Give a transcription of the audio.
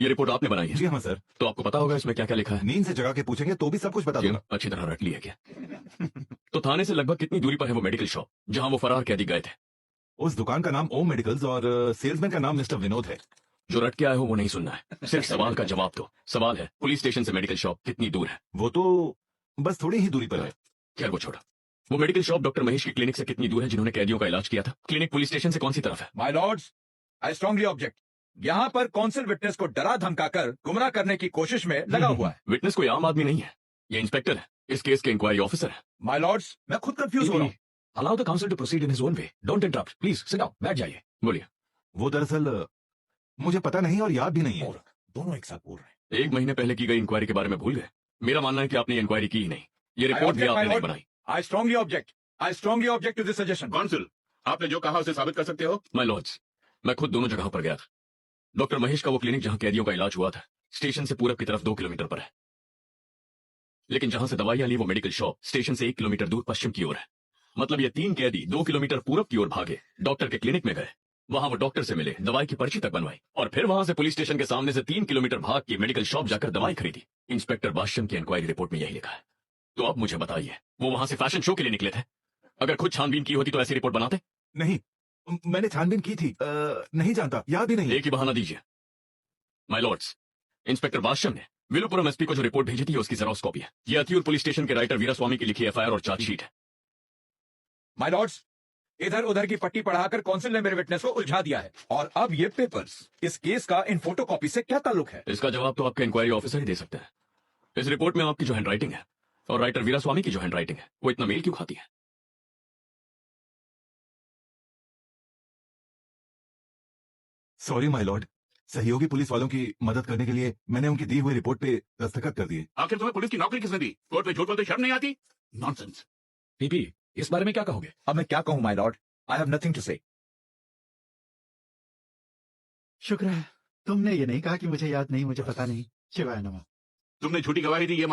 ये रिपोर्ट आपने बनाई है? जी हाँ सर। तो आपको पता होगा इसमें क्या क्या लिखा है? नींद से जगा के पूछेंगे तो भी सब कुछ बता दूंगा। अच्छी तरह रट लिया क्या? तो थाने से लगभग कितनी दूरी पर है वो मेडिकल शॉप जहां वो फरार कैदी गए थे? उस दुकान का नाम ओम मेडिकल्स और सेल्समैन का नाम मिस्टर विनोद है। जो रट के आए हो वो नहीं सुनना है, सिर्फ सवाल का जवाब दो। सवाल है, पुलिस स्टेशन से मेडिकल शॉप कितनी दूर है? वो तो बस थोड़ी ही दूरी पर है। खैर वो छोड़ो। वो मेडिकल शॉप डॉक्टर महेश की क्लिनिक से कितनी दूर है जिन्होंने कैदियों का इलाज किया था? क्लिनिक पुलिस स्टेशन से कौन सी तरफ है? My Lord's, I strongly object. यहाँ पर कौंसिल विटनेस को डरा धमकाकर गुमराह करने की कोशिश में लगा हुआ है। विटनेस कोई आम आदमी नहीं है, ये इंस्पेक्टर है, इस केस के इंक्वायरी ऑफिसर है। माय लॉर्ड्स, मैं खुद कंफ्यूज हो रहा हूँ। Allow the council to proceed in his own way, don't interrupt, please sit down, बैठ जाइए। बोलिए। वो दरअसल मुझे पता नहीं और याद भी नहीं है। दोनों एक साथ बोल रहे हैं। 1 महीने पहले की गई इंक्वायरी के बारे में भूल गए? मेरा मानना है कि आपने इंक्वायरी की ही नहीं, ये रिपोर्ट भी आपने नहीं बनाई। I strongly object. I strongly object to this suggestion. Council, आपने जो कहा उसे साबित कर सकते हो? माय लॉर्ड्स, मैं खुद दोनों जगहों पर गया था। डॉक्टर महेश का वो क्लिनिक जहां कैदियों का इलाज हुआ था स्टेशन से पूरब की तरफ 2 किलोमीटर पर है, लेकिन जहां से दवाइयां ली वो मेडिकल शॉप स्टेशन से 1 किलोमीटर दूर पश्चिम की ओर है। मतलब ये 3 कैदी 2 किलोमीटर पूरब की ओर भागे, डॉक्टर के क्लिनिक में गए, वहां वो डॉक्टर से मिले, दवाई की पर्ची तक बनवाई और फिर वहां से पुलिस स्टेशन के सामने से 3 किलोमीटर भाग के मेडिकल शॉप जाकर दवाई खरीदी। इंस्पेक्टर भाष्यम की इंक्वायरी रिपोर्ट में यही लिखा है। तो अब मुझे बताइए, वो वहां से फैशन शो के लिए निकले थे? अगर खुद छानबीन की होती तो ऐसी रिपोर्ट बनाते? नहीं, मैंने छानबीन की थी। नहीं जानता, याद भी नहीं। एक ही बहाना दीजिए। माय लॉर्ड्स, इंस्पेक्टर भाष्यम ने विलुपुरम एसपी को जो रिपोर्ट भेजी थी उसकी जेरॉक्स कॉपी है। यह अतियूर पुलिस स्टेशन के राइटर वीरास्वामी की लिखी एफआईआर और चार्जशीट है। माय लॉर्ड्स, इधर उधर की पट्टी पढ़ाकर कौंसिल ने मेरे विटनेस को उलझा दिया है और अब ये पेपर्स, इस केस का इन फोटोकॉपी से क्या ताल्लुक है? इसका जवाब तो आपके इंक्वायरी ऑफिसर ही दे सकते हैं। इस रिपोर्ट में आपकी जो हैंडराइटिंग है और राइटर वीरास्वामी की जो हैंडराइटिंग है वो इतना मेल क्यों खाती है? सॉरी माय लॉर्ड, सहयोगी पुलिस वालों की मदद करने के लिए मैंने उनकी दी हुई रिपोर्ट पे दस्तखत कर दिए। आखिर तुम्हें पुलिस की नौकरी किसने दी? कोर्ट में झूठ बोलते शर्म नहीं आती? नॉनसेंस। पीपी, इस बारे में क्या कहोगे? अब मैं क्या कहूं my lord, I have nothing to say. शुक्र है तुमने ये नहीं कहा कि मुझे याद नहीं, मुझे पता नहीं। शिवाय नमः। तुमने झूठी गवाही दी ये